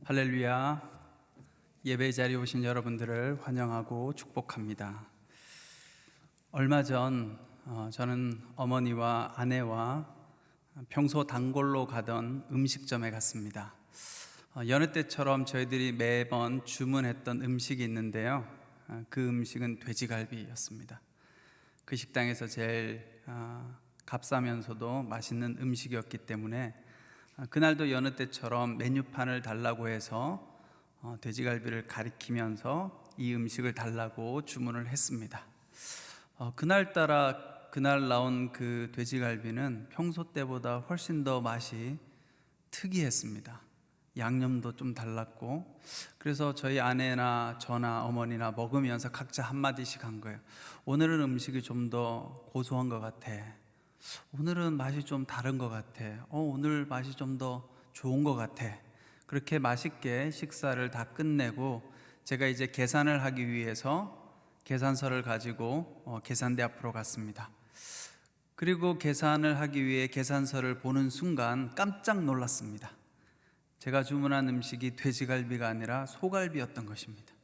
할렐루야. 예배 자리에 오신 여러분들을 환영하고 축복합니다. 얼마 전 저는 어머니와 아내와 평소 단골로 가던 음식점에 갔습니다. 여느 때처럼 저희들이 매번 주문했던 음식이 있는데요. 그 음식은 돼지갈비였습니다. 그 식당에서 제일 값싸면서도 맛있는 음식이었기 때문에 그날도 여느 때처럼 메뉴판을 달라고 해서 돼지갈비를 가리키면서 이 음식을 달라고 주문을 했습니다. 그날따라 그날 나온 그 돼지갈비는 평소 때보다 훨씬 더 맛이 특이했습니다. 양념도 좀 달랐고, 그래서 저희 아내나 저나 어머니나 먹으면서 각자 한마디씩 한 거예요. 오늘은 음식이 좀 더 고소한 것 같아. 오늘은 맛이 좀 다른 것 같아. 오늘 맛이 좀 더 좋은 것 같아. 그렇게 맛있게 식사를 다 끝내고 제가 이제 계산을 하기 위해서 계산서를 가지고 계산대 앞으로 갔습니다. 그리고 계산을 하기 위해 계산서를 보는 순간 깜짝 놀랐습니다. 제가 주문한 음식이 돼지갈비가 아니라 소갈비였던 것입니다.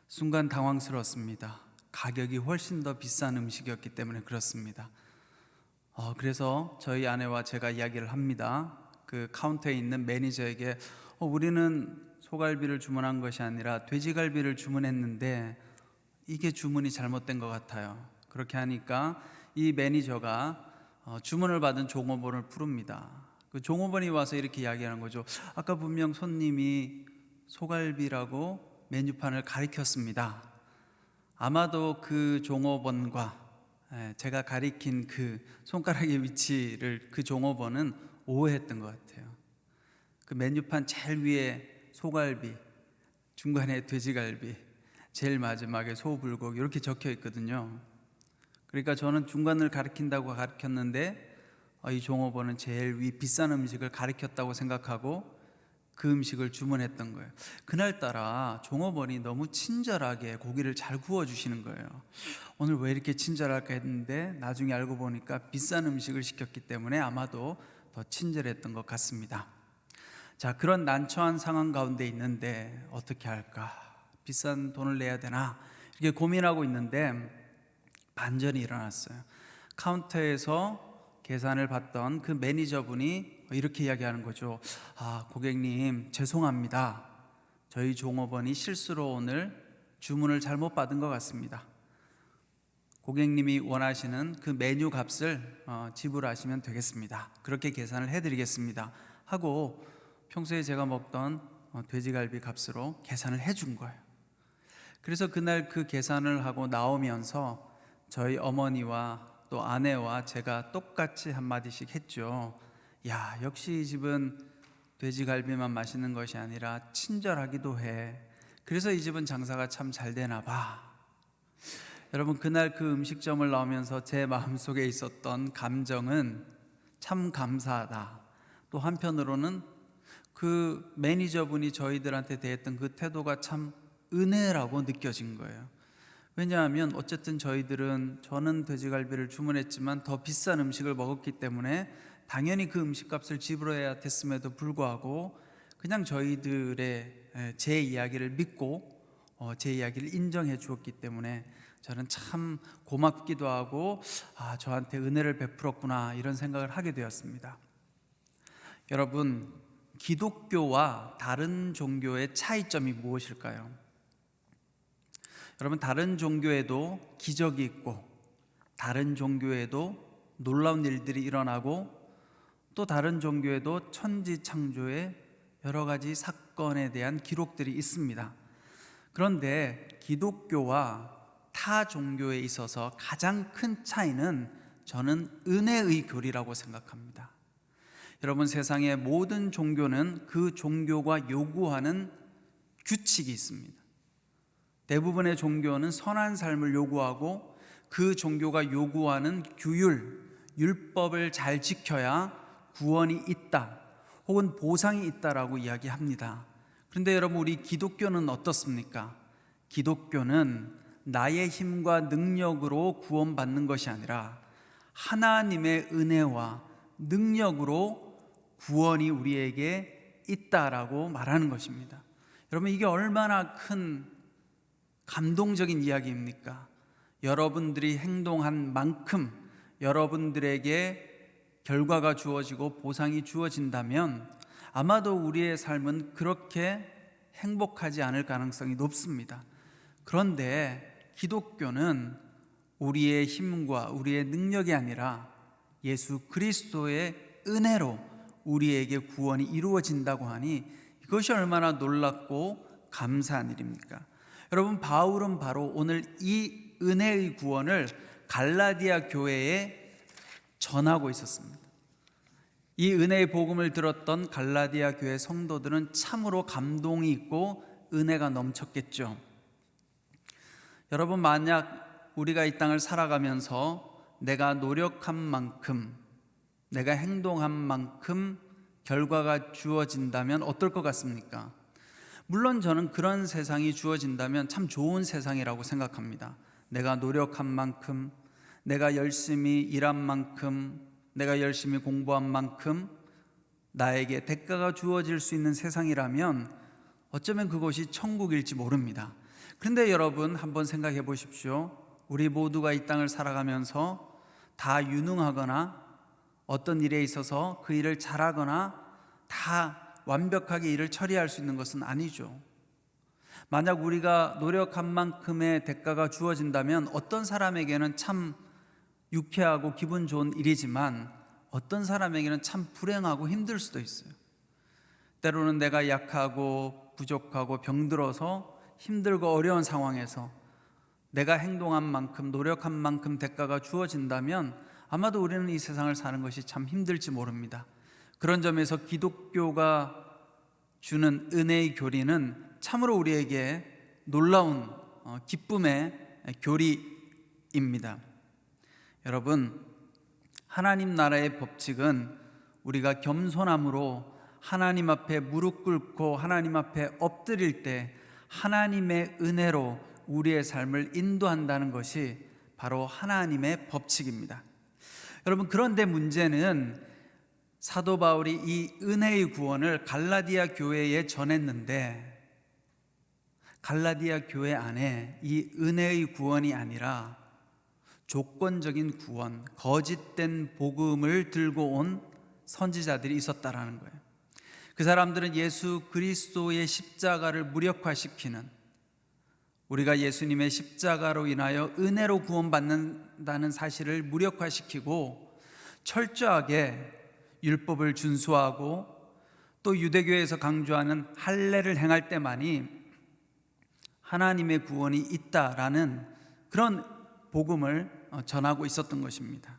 순간 당황스러웠습니다. 가격이 훨씬 더 비싼 음식이었기 때문에 그렇습니다. 그래서 저희 아내와 제가 이야기를 합니다. 그 카운터에 있는 매니저에게 우리는 소갈비를 주문한 것이 아니라 돼지갈비를 주문했는데 이게 주문이 잘못된 것 같아요. 그렇게 하니까 이 매니저가 주문을 받은 종업원을 부릅니다. 그 종업원이 와서 이렇게 이야기하는 거죠. 아까 분명 손님이 소갈비라고 메뉴판을 가리켰습니다. 아마도 그 종업원과 제가 가리킨 그 손가락의 위치를 그 종업원은 오해했던 것 같아요. 그 메뉴판 제일 위에 소갈비, 중간에 돼지갈비, 제일 마지막에 소불고기 이렇게 적혀 있거든요. 그러니까 저는 중간을 가리킨다고 가리켰는데 이 종업원은 제일 위 비싼 음식을 가리켰다고 생각하고 그 음식을 주문했던 거예요. 그날따라 종업원이 너무 친절하게 고기를 잘 구워주시는 거예요. 오늘 왜 이렇게 친절할까 했는데 나중에 알고 보니까 비싼 음식을 시켰기 때문에 아마도 더 친절했던 것 같습니다. 자, 그런 난처한 상황 가운데 있는데 어떻게 할까? 비싼 돈을 내야 되나? 이렇게 고민하고 있는데 반전이 일어났어요. 카운터에서 계산을 받던 그 매니저분이 이렇게 이야기하는 거죠. 고객님 죄송합니다. 저희 종업원이 실수로 오늘 주문을 잘못 받은 것 같습니다. 고객님이 원하시는 그 메뉴 값을 지불하시면 되겠습니다. 그렇게 계산을 해드리겠습니다 하고 평소에 제가 먹던 돼지갈비 값으로 계산을 해준 거예요. 그래서 그날 그 계산을 하고 나오면서 저희 어머니와 또 아내와 제가 똑같이 한마디씩 했죠. 야, 역시 이 집은 돼지갈비만 맛있는 것이 아니라 친절하기도 해. 그래서 이 집은 장사가 참 잘 되나 봐. 여러분, 그날 그 음식점을 나오면서 제 마음속에 있었던 감정은 참 감사하다. 또 한편으로는 그 매니저분이 저희들한테 대했던 그 태도가 참 은혜라고 느껴진 거예요. 왜냐하면 어쨌든 저는 돼지갈비를 주문했지만 더 비싼 음식을 먹었기 때문에 당연히 그 음식값을 지불해야 됐음에도 불구하고 그냥 저희들의 제 이야기를 믿고 제 이야기를 인정해 주었기 때문에 저는 참 고맙기도 하고 저한테 은혜를 베풀었구나 이런 생각을 하게 되었습니다. 여러분, 기독교와 다른 종교의 차이점이 무엇일까요? 여러분, 다른 종교에도 기적이 있고 다른 종교에도 놀라운 일들이 일어나고 또 다른 종교에도 천지창조의 여러 가지 사건에 대한 기록들이 있습니다. 그런데 기독교와 타 종교에 있어서 가장 큰 차이는 저는 은혜의 교리라고 생각합니다. 여러분, 세상의 모든 종교는 그 종교가 요구하는 규칙이 있습니다. 대부분의 종교는 선한 삶을 요구하고 그 종교가 요구하는 율법을 잘 지켜야 구원이 있다 혹은 보상이 있다라고 이야기합니다. 그런데 여러분, 우리 기독교는 어떻습니까? 기독교는 나의 힘과 능력으로 구원받는 것이 아니라 하나님의 은혜와 능력으로 구원이 우리에게 있다라고 말하는 것입니다. 여러분, 이게 얼마나 큰 감동적인 이야기입니까? 여러분들이 행동한 만큼 여러분들에게 결과가 주어지고 보상이 주어진다면 아마도 우리의 삶은 그렇게 행복하지 않을 가능성이 높습니다. 그런데 기독교는 우리의 힘과 우리의 능력이 아니라 예수 그리스도의 은혜로 우리에게 구원이 이루어진다고 하니 이것이 얼마나 놀랍고 감사한 일입니까? 여러분, 바울은 바로 오늘 이 은혜의 구원을 갈라디아 교회에 전하고 있었습니다. 이 은혜의 복음을 들었던 갈라디아 교회 성도들은 참으로 감동이 있고 은혜가 넘쳤겠죠. 여러분, 만약 우리가 이 땅을 살아가면서 내가 노력한 만큼, 내가 행동한 만큼 결과가 주어진다면 어떨 것 같습니까? 물론 저는 그런 세상이 주어진다면 참 좋은 세상이라고 생각합니다. 내가 노력한 만큼, 내가 열심히 일한 만큼, 내가 열심히 공부한 만큼 나에게 대가가 주어질 수 있는 세상이라면 어쩌면 그것이 천국일지 모릅니다. 그런데 여러분, 한번 생각해 보십시오. 우리 모두가 이 땅을 살아가면서 다 유능하거나 어떤 일에 있어서 그 일을 잘하거나 다 완벽하게 일을 처리할 수 있는 것은 아니죠. 만약 우리가 노력한 만큼의 대가가 주어진다면 어떤 사람에게는 참 유쾌하고 기분 좋은 일이지만 어떤 사람에게는 참 불행하고 힘들 수도 있어요. 때로는 내가 약하고 부족하고 병들어서 힘들고 어려운 상황에서 내가 행동한 만큼, 노력한 만큼 대가가 주어진다면 아마도 우리는 이 세상을 사는 것이 참 힘들지 모릅니다. 그런 점에서 기독교가 주는 은혜의 교리는 참으로 우리에게 놀라운 기쁨의 교리입니다. 여러분, 하나님 나라의 법칙은 우리가 겸손함으로 하나님 앞에 무릎 꿇고 하나님 앞에 엎드릴 때 하나님의 은혜로 우리의 삶을 인도한다는 것이 바로 하나님의 법칙입니다. 여러분, 그런데 문제는 사도 바울이 이 은혜의 구원을 갈라디아 교회에 전했는데 갈라디아 교회 안에 이 은혜의 구원이 아니라 조건적인 구원, 거짓된 복음을 들고 온 선지자들이 있었다라는 거예요. 그 사람들은 예수 그리스도의 십자가를 무력화시키는, 우리가 예수님의 십자가로 인하여 은혜로 구원받는다는 사실을 무력화시키고 철저하게 율법을 준수하고 또 유대교에서 강조하는 할례를 행할 때만이 하나님의 구원이 있다라는 그런 복음을 전하고 있었던 것입니다.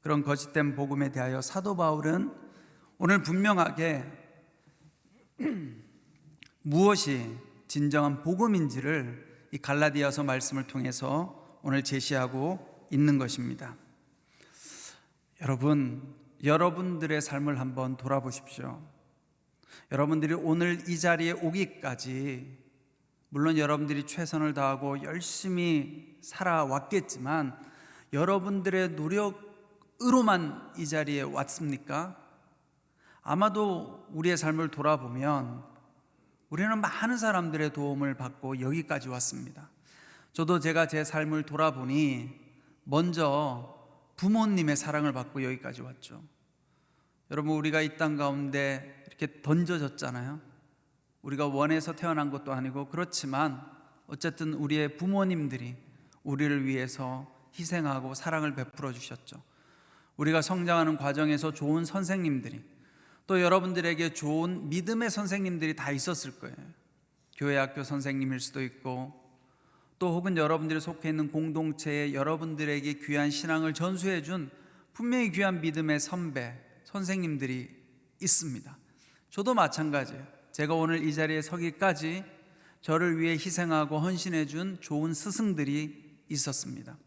그런 거짓된 복음에 대하여 사도 바울은 오늘 분명하게 무엇이 진정한 복음인지를 이 갈라디아서 말씀을 통해서 오늘 제시하고 있는 것입니다. 여러분, 여러분들의 삶을 한번 돌아보십시오. 여러분들이 오늘 이 자리에 오기까지 물론 여러분들이 최선을 다하고 열심히 살아왔겠지만 여러분들의 노력으로만 이 자리에 왔습니까? 아마도 우리의 삶을 돌아보면 우리는 많은 사람들의 도움을 받고 여기까지 왔습니다. 저도 제가 제 삶을 돌아보니 먼저 부모님의 사랑을 받고 여기까지 왔죠. 여러분, 우리가 이 땅 가운데 이렇게 던져졌잖아요. 우리가 원해서 태어난 것도 아니고 그렇지만 어쨌든 우리의 부모님들이 우리를 위해서 희생하고 사랑을 베풀어 주셨죠. 우리가 성장하는 과정에서 좋은 선생님들이, 또 여러분들에게 좋은 믿음의 선생님들이 다 있었을 거예요. 교회 학교 선생님일 수도 있고 또 혹은 여러분들이 속해 있는 공동체에 여러분들에게 귀한 신앙을 전수해 준 분명히 귀한 믿음의 선배, 선생님들이 있습니다. 저도 마찬가지예요. 제가 오늘 이 자리에 서기까지 저를 위해 희생하고 헌신해 준 좋은 스승들이 있었습니다.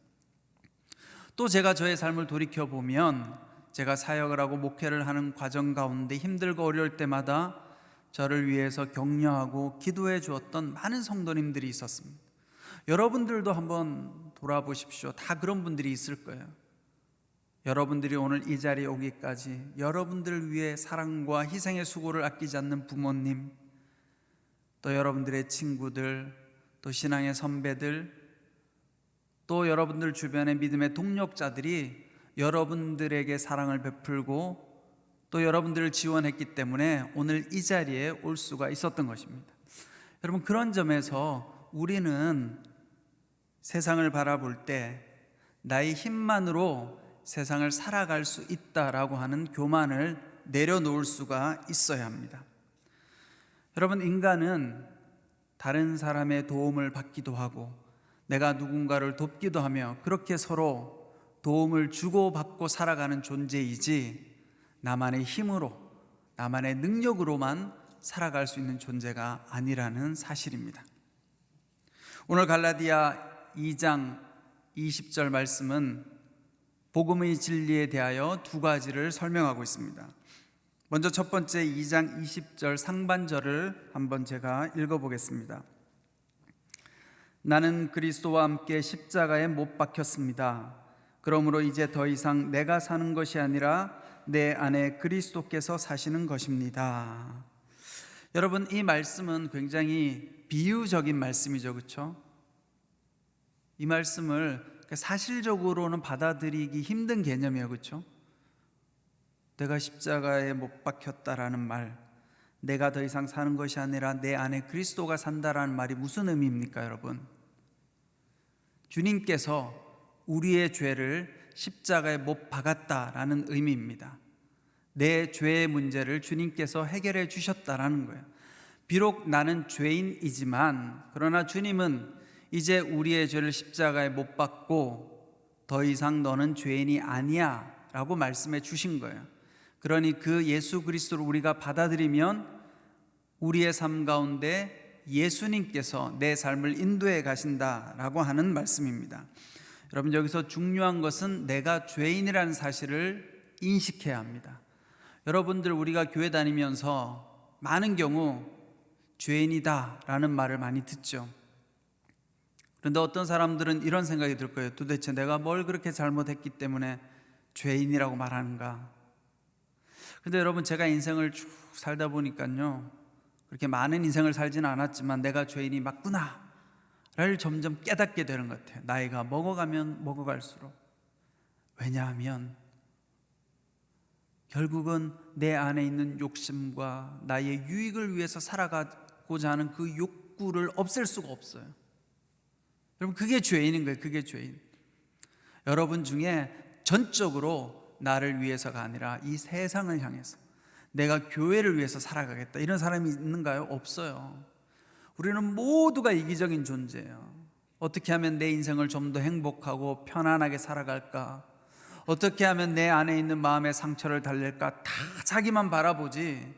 또 제가 저의 삶을 돌이켜보면 제가 사역을 하고 목회를 하는 과정 가운데 힘들고 어려울 때마다 저를 위해서 격려하고 기도해 주었던 많은 성도님들이 있었습니다. 여러분들도 한번 돌아보십시오. 다 그런 분들이 있을 거예요. 여러분들이 오늘 이 자리에 오기까지 여러분들을 위해 사랑과 희생의 수고를 아끼지 않는 부모님, 또 여러분들의 친구들, 또 신앙의 선배들, 또 여러분들 주변의 믿음의 동력자들이 여러분들에게 사랑을 베풀고 또 여러분들을 지원했기 때문에 오늘 이 자리에 올 수가 있었던 것입니다. 여러분, 그런 점에서 우리는 세상을 바라볼 때 나의 힘만으로 세상을 살아갈 수 있다라고 하는 교만을 내려놓을 수가 있어야 합니다. 여러분, 인간은 다른 사람의 도움을 받기도 하고 내가 누군가를 돕기도 하며 그렇게 서로 도움을 주고받고 살아가는 존재이지 나만의 힘으로, 나만의 능력으로만 살아갈 수 있는 존재가 아니라는 사실입니다. 오늘 갈라디아 2장 20절 말씀은 복음의 진리에 대하여 두 가지를 설명하고 있습니다. 먼저 첫 번째 2장 20절 상반절을 한번 제가 읽어보겠습니다. 나는 그리스도와 함께 십자가에 못 박혔습니다. 그러므로 이제 더 이상 내가 사는 것이 아니라 내 안에 그리스도께서 사시는 것입니다. 여러분, 이 말씀은 굉장히 비유적인 말씀이죠, 그렇죠? 이 말씀을 사실적으로는 받아들이기 힘든 개념이에요, 그렇죠? 내가 십자가에 못 박혔다라는 말, 내가 더 이상 사는 것이 아니라 내 안에 그리스도가 산다라는 말이 무슨 의미입니까, 여러분? 주님께서 우리의 죄를 십자가에 못 박았다라는 의미입니다. 내 죄의 문제를 주님께서 해결해 주셨다라는 거예요. 비록 나는 죄인이지만 그러나 주님은 이제 우리의 죄를 십자가에 못 박고 더 이상 너는 죄인이 아니야 라고 말씀해 주신 거예요. 그러니 그 예수 그리스도를 우리가 받아들이면 우리의 삶 가운데 예수님께서 내 삶을 인도해 가신다라고 하는 말씀입니다. 여러분, 여기서 중요한 것은 내가 죄인이라는 사실을 인식해야 합니다. 여러분들, 우리가 교회 다니면서 많은 경우 죄인이다라는 말을 많이 듣죠. 그런데 어떤 사람들은 이런 생각이 들 거예요. 도대체 내가 뭘 그렇게 잘못했기 때문에 죄인이라고 말하는가? 그런데 여러분, 제가 인생을 쭉 살다 보니까요, 그렇게 많은 인생을 살지는 않았지만 내가 죄인이 맞구나를 점점 깨닫게 되는 것 같아요. 나이가 먹어가면 먹어갈수록. 왜냐하면 결국은 내 안에 있는 욕심과 나의 유익을 위해서 살아가고자 하는 그 욕구를 없앨 수가 없어요. 여러분, 그게 죄인인 거예요. 그게 죄인. 여러분 중에 전적으로 나를 위해서가 아니라 이 세상을 향해서 내가 교회를 위해서 살아가겠다 이런 사람이 있는가요? 없어요. 우리는 모두가 이기적인 존재예요. 어떻게 하면 내 인생을 좀 더 행복하고 편안하게 살아갈까? 어떻게 하면 내 안에 있는 마음의 상처를 달랠까? 다 자기만 바라보지.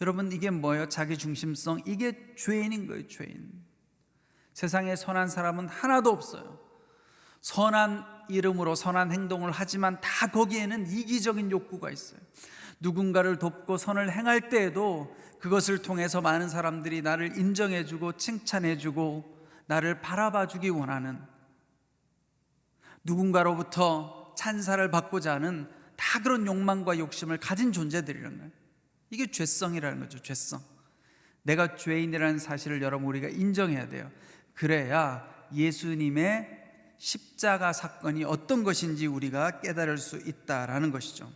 여러분, 이게 뭐예요? 자기 중심성. 이게 죄인인 거예요. 죄인. 세상에 선한 사람은 하나도 없어요. 선한 이름으로 선한 행동을 하지만 다 거기에는 이기적인 욕구가 있어요. 누군가를 돕고 선을 행할 때에도 그것을 통해서 많은 사람들이 나를 인정해주고 칭찬해주고 나를 바라봐주기 원하는, 누군가로부터 찬사를 받고자 하는 다 그런 욕망과 욕심을 가진 존재들이라는 거예요. 이게 죄성이라는 거죠. 죄성. 내가 죄인이라는 사실을 여러분 우리가 인정해야 돼요. 그래야 예수님의 십자가 사건이 어떤 것인지 우리가 깨달을 수 있다라는 것이죠.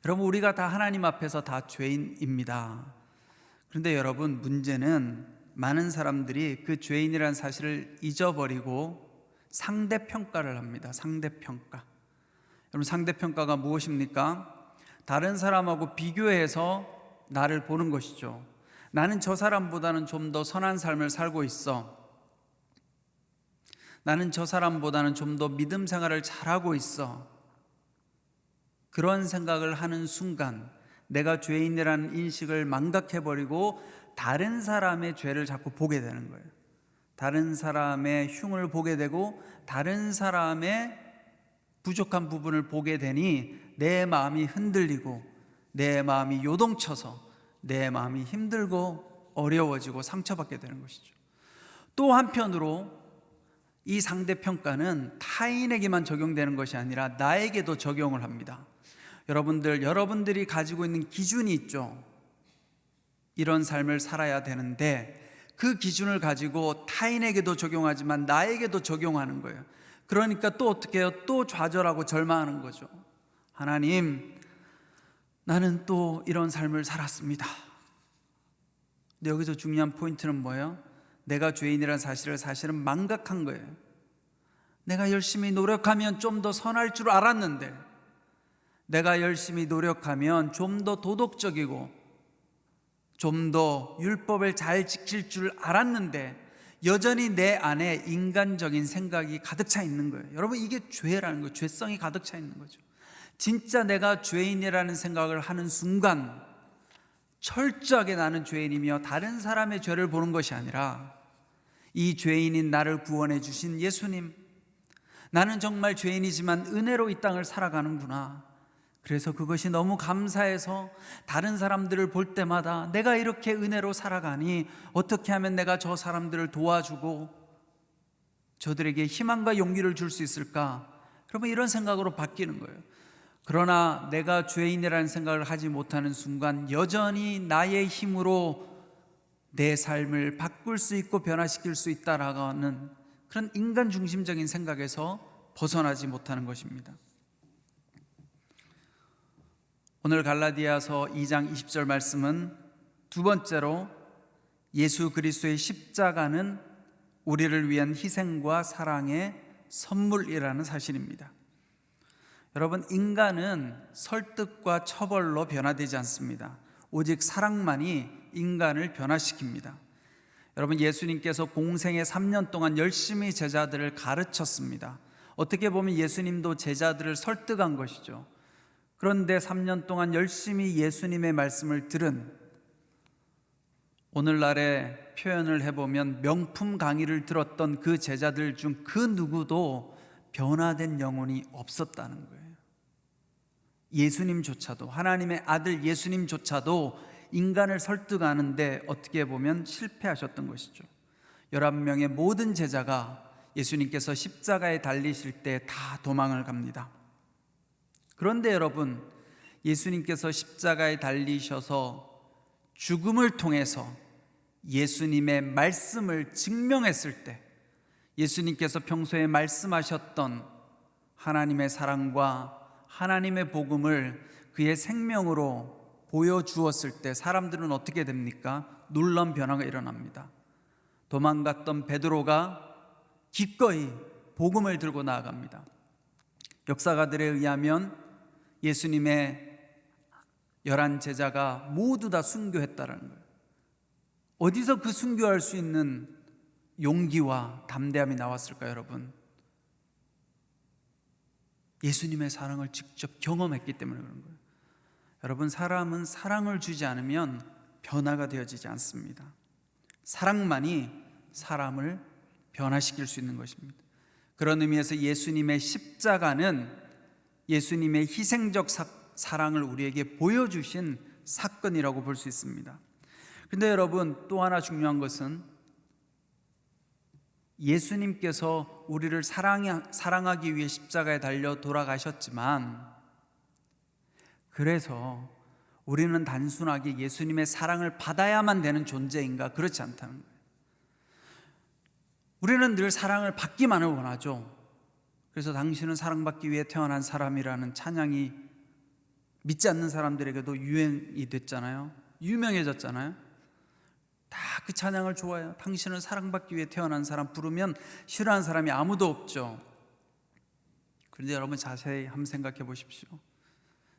여러분, 우리가 다 하나님 앞에서 다 죄인입니다. 그런데 여러분, 문제는 많은 사람들이 그 죄인이라는 사실을 잊어버리고 상대평가를 합니다. 상대평가. 여러분, 상대평가가 무엇입니까? 다른 사람하고 비교해서 나를 보는 것이죠. 나는 저 사람보다는 좀 더 선한 삶을 살고 있어. 나는 저 사람보다는 좀 더 믿음 생활을 잘하고 있어. 그런 생각을 하는 순간 내가 죄인이라는 인식을 망각해버리고 다른 사람의 죄를 자꾸 보게 되는 거예요. 다른 사람의 흉을 보게 되고 다른 사람의 부족한 부분을 보게 되니 내 마음이 흔들리고 내 마음이 요동쳐서 내 마음이 힘들고 어려워지고 상처받게 되는 것이죠. 또 한편으로 이 상대평가는 타인에게만 적용되는 것이 아니라 나에게도 적용을 합니다. 여러분들이 가지고 있는 기준이 있죠. 이런 삶을 살아야 되는데 그 기준을 가지고 타인에게도 적용하지만 나에게도 적용하는 거예요. 그러니까 또 어떻게 해요? 또 좌절하고 절망하는 거죠. 하나님, 나는 또 이런 삶을 살았습니다. 근데 여기서 중요한 포인트는 뭐예요? 내가 죄인이라는 사실을 사실은 망각한 거예요. 내가 열심히 노력하면 좀 더 선할 줄 알았는데, 내가 열심히 노력하면 좀 더 도덕적이고 좀 더 율법을 잘 지킬 줄 알았는데 여전히 내 안에 인간적인 생각이 가득 차 있는 거예요. 여러분, 이게 죄라는 거예요. 죄성이 가득 차 있는 거죠. 진짜 내가 죄인이라는 생각을 하는 순간 철저하게 나는 죄인이며 다른 사람의 죄를 보는 것이 아니라 이 죄인인 나를 구원해 주신 예수님, 나는 정말 죄인이지만 은혜로 이 땅을 살아가는구나. 그래서 그것이 너무 감사해서 다른 사람들을 볼 때마다 내가 이렇게 은혜로 살아가니 어떻게 하면 내가 저 사람들을 도와주고 저들에게 희망과 용기를 줄 수 있을까? 그러면 이런 생각으로 바뀌는 거예요. 그러나 내가 죄인이라는 생각을 하지 못하는 순간 여전히 나의 힘으로 내 삶을 바꿀 수 있고 변화시킬 수 있다라고 하는 그런 인간 중심적인 생각에서 벗어나지 못하는 것입니다. 오늘 갈라디아서 2장 20절 말씀은 두 번째로 예수 그리스도의 십자가는 우리를 위한 희생과 사랑의 선물이라는 사실입니다. 여러분, 인간은 설득과 처벌로 변화되지 않습니다. 오직 사랑만이 인간을 변화시킵니다. 여러분, 예수님께서 공생의 3년 동안 열심히 제자들을 가르쳤습니다. 어떻게 보면 예수님도 제자들을 설득한 것이죠. 그런데 3년 동안 열심히 예수님의 말씀을 들은, 오늘날의 표현을 해보면 명품 강의를 들었던 그 제자들 중 그 누구도 변화된 영혼이 없었다는 거예요. 예수님조차도, 하나님의 아들 예수님조차도 인간을 설득하는데 어떻게 보면 실패하셨던 것이죠. 11명의 모든 제자가 예수님께서 십자가에 달리실 때 다 도망을 갑니다. 그런데 여러분, 예수님께서 십자가에 달리셔서 죽음을 통해서 예수님의 말씀을 증명했을 때, 예수님께서 평소에 말씀하셨던 하나님의 사랑과 하나님의 복음을 그의 생명으로 보여주었을 때 사람들은 어떻게 됩니까? 놀라운 변화가 일어납니다. 도망갔던 베드로가 기꺼이 복음을 들고 나아갑니다. 역사가들에 의하면 예수님의 11 제자가 모두 다 순교했다는 거예요. 어디서 그 순교할 수 있는 용기와 담대함이 나왔을까요, 여러분? 예수님의 사랑을 직접 경험했기 때문에 그런 거예요. 여러분, 사람은 사랑을 주지 않으면 변화가 되어지지 않습니다. 사랑만이 사람을 변화시킬 수 있는 것입니다. 그런 의미에서 예수님의 십자가는 예수님의 희생적 사랑을 우리에게 보여주신 사건이라고 볼 수 있습니다. 그런데 여러분, 또 하나 중요한 것은 예수님께서 우리를 사랑하기 위해 십자가에 달려 돌아가셨지만, 그래서 우리는 단순하게 예수님의 사랑을 받아야만 되는 존재인가? 그렇지 않다는 거예요. 우리는 늘 사랑을 받기만을 원하죠. 그래서 당신은 사랑받기 위해 태어난 사람이라는 찬양이 믿지 않는 사람들에게도 유행이 됐잖아요. 유명해졌잖아요. 다 그 찬양을 좋아해요. 당신은 사랑받기 위해 태어난 사람 부르면 싫어하는 사람이 아무도 없죠. 그런데 여러분, 자세히 한번 생각해 보십시오.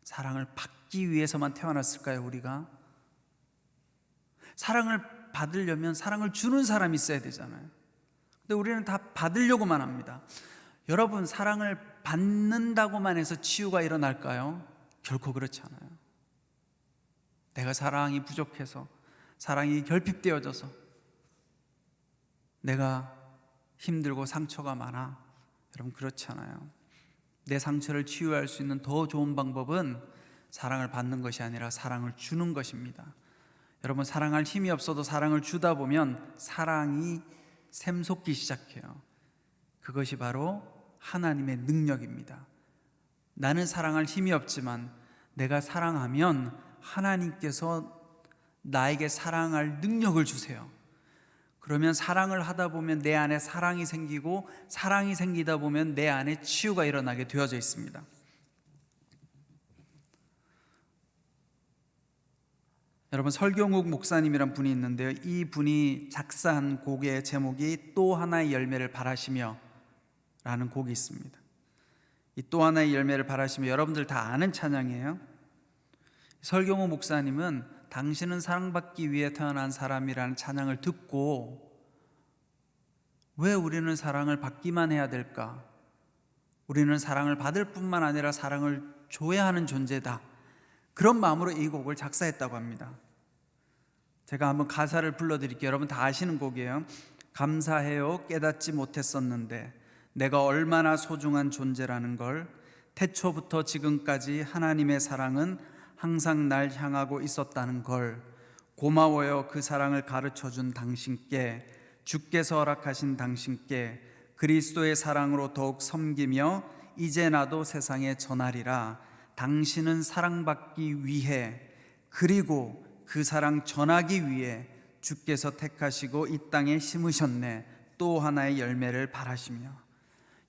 사랑을 받기 위해서만 태어났을까요, 우리가? 사랑을 받으려면 사랑을 주는 사람이 있어야 되잖아요. 근데 우리는 다 받으려고만 합니다. 여러분, 사랑을 받는다고만 해서 치유가 일어날까요? 결코 그렇지 않아요. 내가 사랑이 부족해서, 사랑이 결핍되어져서 내가 힘들고 상처가 많아. 여러분, 그렇지 않아요. 내 상처를 치유할 수 있는 더 좋은 방법은 사랑을 받는 것이 아니라 사랑을 주는 것입니다. 여러분, 사랑할 힘이 없어도 사랑을 주다 보면 사랑이 샘솟기 시작해요. 그것이 바로 하나님의 능력입니다. 나는 사랑할 힘이 없지만 내가 사랑하면 하나님께서 나에게 사랑할 능력을 주세요. 그러면 사랑을 하다 보면 내 안에 사랑이 생기고, 사랑이 생기다 보면 내 안에 치유가 일어나게 되어져 있습니다. 여러분, 설경욱 목사님이란 분이 있는데요, 이 분이 작사한 곡의 제목이 또 하나의 열매를 바라시며 라는 곡이 있습니다. 이 또 하나의 열매를 바라시며, 여러분들 다 아는 찬양이에요. 설경욱 목사님은 당신은 사랑받기 위해 태어난 사람이라는 찬양을 듣고, 왜 우리는 사랑을 받기만 해야 될까? 우리는 사랑을 받을 뿐만 아니라 사랑을 줘야 하는 존재다, 그런 마음으로 이 곡을 작사했다고 합니다. 제가 한번 가사를 불러드릴게요. 여러분 다 아시는 곡이에요. 감사해요, 깨닫지 못했었는데 내가 얼마나 소중한 존재라는 걸. 태초부터 지금까지 하나님의 사랑은 항상 날 향하고 있었다는 걸. 고마워요, 그 사랑을 가르쳐준 당신께, 주께서 허락하신 당신께. 그리스도의 사랑으로 더욱 섬기며 이제 나도 세상에 전하리라. 당신은 사랑받기 위해, 그리고 그 사랑 전하기 위해 주께서 택하시고 이 땅에 심으셨네. 또 하나의 열매를 바라시며.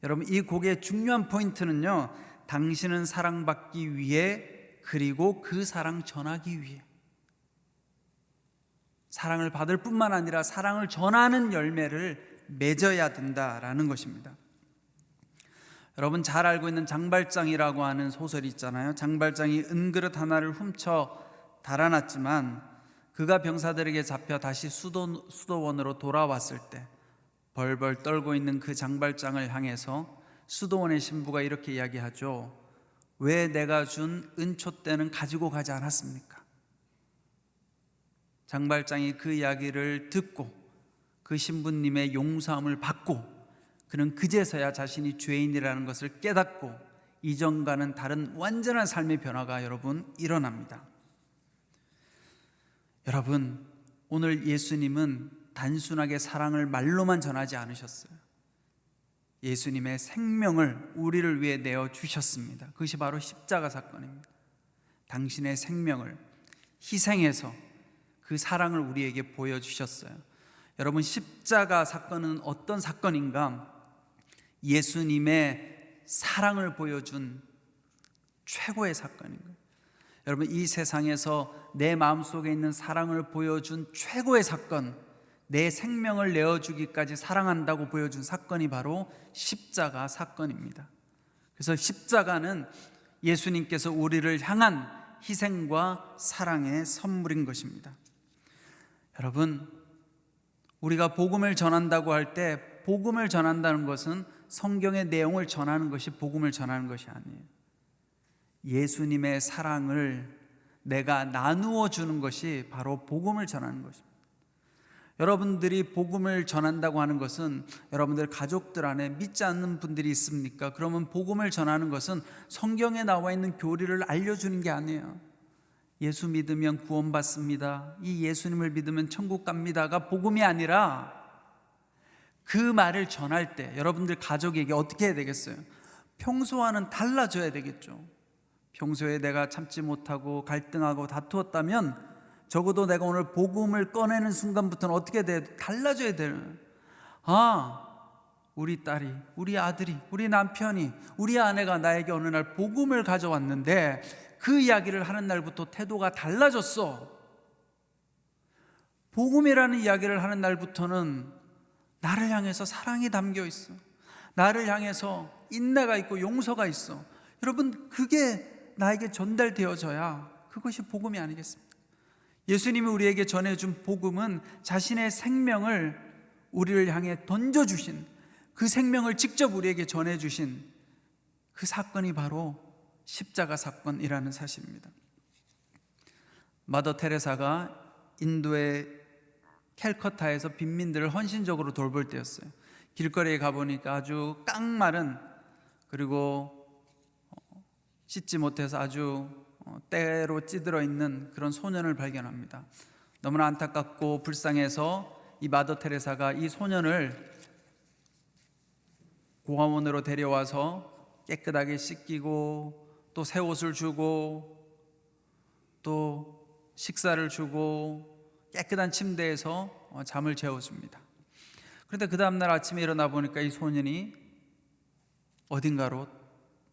여러분, 이 곡의 중요한 포인트는요, 당신은 사랑받기 위해, 그리고 그 사랑 전하기 위해. 사랑을 받을 뿐만 아니라 사랑을 전하는 열매를 맺어야 된다라는 것입니다. 여러분 잘 알고 있는 장발장이라고 하는 소설이 있잖아요. 장발장이 은그릇 하나를 훔쳐 달아났지만 그가 병사들에게 잡혀 다시 수도원으로 돌아왔을 때 벌벌 떨고 있는 그 장발장을 향해서 수도원의 신부가 이렇게 이야기하죠. 왜 내가 준 은촛대는 가지고 가지 않았습니까? 장발장이 그 이야기를 듣고 그 신부님의 용서함을 받고, 그는 그제서야 자신이 죄인이라는 것을 깨닫고 이전과는 다른 완전한 삶의 변화가 여러분 일어납니다. 여러분, 오늘 예수님은 단순하게 사랑을 말로만 전하지 않으셨어요. 예수님의 생명을 우리를 위해 내어주셨습니다. 그것이 바로 십자가 사건입니다. 당신의 생명을 희생해서 그 사랑을 우리에게 보여주셨어요. 여러분, 십자가 사건은 어떤 사건인가? 예수님의 사랑을 보여준 최고의 사건인 거예요. 여러분, 이 세상에서 내 마음속에 있는 사랑을 보여준 최고의 사건, 내 생명을 내어주기까지 사랑한다고 보여준 사건이 바로 십자가 사건입니다. 그래서 십자가는 예수님께서 우리를 향한 희생과 사랑의 선물인 것입니다. 여러분, 우리가 복음을 전한다고 할 때 복음을 전한다는 것은 성경의 내용을 전하는 것이 복음을 전하는 것이 아니에요. 예수님의 사랑을 내가 나누어 주는 것이 바로 복음을 전하는 것입니다. 여러분들이 복음을 전한다고 하는 것은 여러분들 가족들 안에 믿지 않는 분들이 있습니까? 그러면 복음을 전하는 것은 성경에 나와 있는 교리를 알려주는 게 아니에요. 예수 믿으면 구원받습니다, 이 예수님을 믿으면 천국 갑니다가 복음이 아니라, 그 말을 전할 때 여러분들 가족에게 어떻게 해야 되겠어요? 평소와는 달라져야 되겠죠. 평소에 내가 참지 못하고 갈등하고 다투었다면 적어도 내가 오늘 복음을 꺼내는 순간부터는 어떻게 돼? 달라져야 돼요. 우리 딸이, 우리 아들이, 우리 남편이, 우리 아내가 나에게 어느 날 복음을 가져왔는데 그 이야기를 하는 날부터 태도가 달라졌어. 복음이라는 이야기를 하는 날부터는 나를 향해서 사랑이 담겨 있어. 나를 향해서 인내가 있고 용서가 있어. 여러분, 그게 나에게 전달되어져야 그것이 복음이 아니겠습니까? 예수님이 우리에게 전해준 복음은 자신의 생명을 우리를 향해 던져주신, 그 생명을 직접 우리에게 전해주신 그 사건이 바로 십자가 사건이라는 사실입니다. 마더 테레사가 인도의 캘커타에서 빈민들을 헌신적으로 돌볼 때였어요. 길거리에 가보니까 아주 깡마른, 그리고 씻지 못해서 아주 때로 찌들어 있는 그런 소년을 발견합니다. 너무나 안타깝고 불쌍해서 이 마더 테레사가 이 소년을 고아원으로 데려와서 깨끗하게 씻기고 또 새 옷을 주고 또 식사를 주고 깨끗한 침대에서 잠을 재워줍니다. 그런데 그 다음날 아침에 일어나 보니까 이 소년이 어딘가로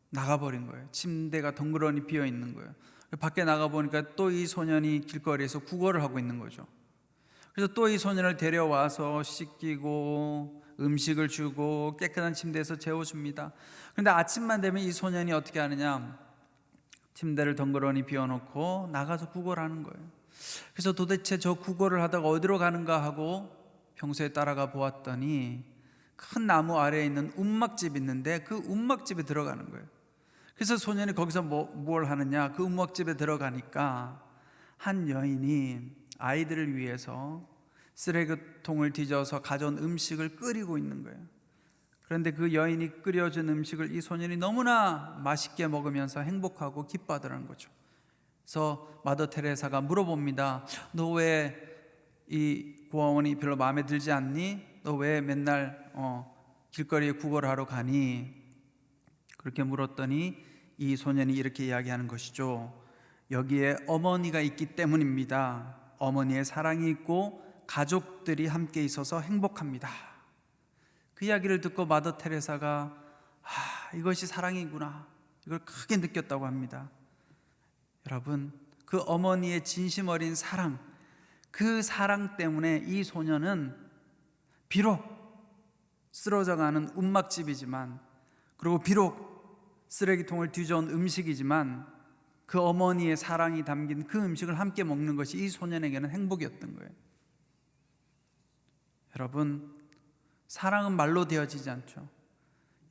나가버린 거예요. 침대가 덩그러니 비어 있는 거예요. 밖에 나가 보니까 또 이 소년이 길거리에서 구걸을 하고 있는 거죠. 그래서 또 이 소년을 데려와서 씻기고 음식을 주고 깨끗한 침대에서 재워줍니다. 그런데 아침만 되면 이 소년이 어떻게 하느냐, 침대를 덩그러니 비워놓고 나가서 구걸하는 거예요. 그래서 도대체 저 구걸을 하다가 어디로 가는가 하고 평소에 따라가 보았더니 큰 나무 아래에 있는 움막집이 있는데 그 움막집에 들어가는 거예요. 그래서 소년이 거기서 뭘 하느냐, 그 움막집에 들어가니까 한 여인이 아이들을 위해서 쓰레기통을 뒤져서 가져온 음식을 끓이고 있는 거예요. 그런데 그 여인이 끓여준 음식을 이 소년이 너무나 맛있게 먹으면서 행복하고 기뻐하더라는 거죠. 그래서 마더 테레사가 물어봅니다. 너 왜 이 고아원이 별로 마음에 들지 않니? 너 왜 맨날 길거리에 구걸을 하러 가니? 그렇게 물었더니 이 소년이 이렇게 이야기하는 것이죠. 여기에 어머니가 있기 때문입니다. 어머니의 사랑이 있고 가족들이 함께 있어서 행복합니다. 그 이야기를 듣고 마더 테레사가 이것이 사랑이구나, 이걸 크게 느꼈다고 합니다. 여러분, 그 어머니의 진심 어린 사랑, 그 사랑 때문에 이 소년은 비록 쓰러져가는 움막집이지만, 그리고 비록 쓰레기통을 뒤져온 음식이지만 그 어머니의 사랑이 담긴 그 음식을 함께 먹는 것이 이 소년에게는 행복이었던 거예요. 여러분, 사랑은 말로 되어지지 않죠.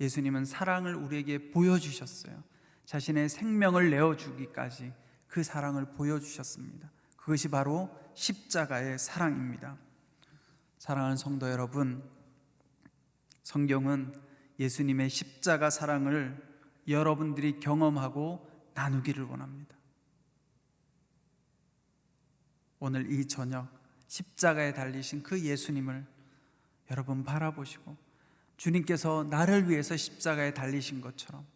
예수님은 사랑을 우리에게 보여주셨어요. 자신의 생명을 내어주기까지 그 사랑을 보여주셨습니다. 그것이 바로 십자가의 사랑입니다. 사랑하는 성도 여러분, 성경은 예수님의 십자가 사랑을 여러분들이 경험하고 나누기를 원합니다. 오늘 이 저녁 십자가에 달리신 그 예수님을 여러분 바라보시고, 주님께서 나를 위해서 십자가에 달리신 것처럼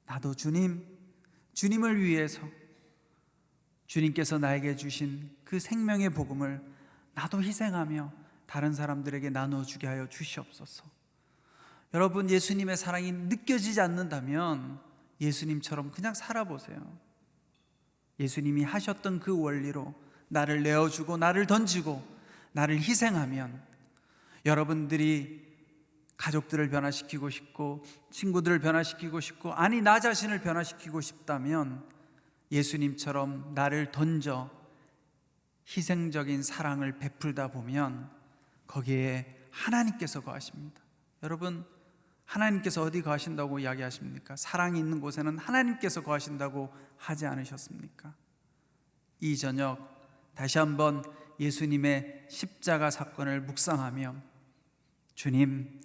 나도 주님을 위해서 주님께서 나에게 주신 그 생명의 복음을 나도 희생하며 다른 사람들에게 나눠주게 하여 주시옵소서. 여러분, 예수님의 사랑이 느껴지지 않는다면 예수님처럼 그냥 살아보세요. 예수님이 하셨던 그 원리로 나를 내어주고 나를 던지고 나를 희생하면 여러분들이 가족들을 변화시키고 싶고 친구들을 변화시키고 싶고, 아니 나 자신을 변화시키고 싶다면 예수님처럼 나를 던져 희생적인 사랑을 베풀다 보면 거기에 하나님께서 거하십니다. 여러분, 하나님께서 어디 거하신다고 이야기하십니까? 사랑이 있는 곳에는 하나님께서 거하신다고 하지 않으셨습니까? 이 저녁 다시 한번 예수님의 십자가 사건을 묵상하며 주님,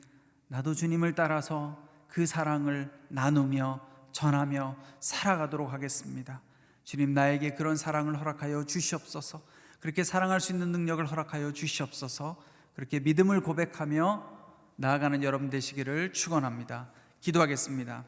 나도 주님을 따라서 그 사랑을 나누며 전하며 살아가도록 하겠습니다. 주님, 나에게 그런 사랑을 허락하여 주시옵소서. 그렇게 사랑할 수 있는 능력을 허락하여 주시옵소서. 그렇게 믿음을 고백하며 나아가는 여러분 되시기를 축원합니다. 기도하겠습니다.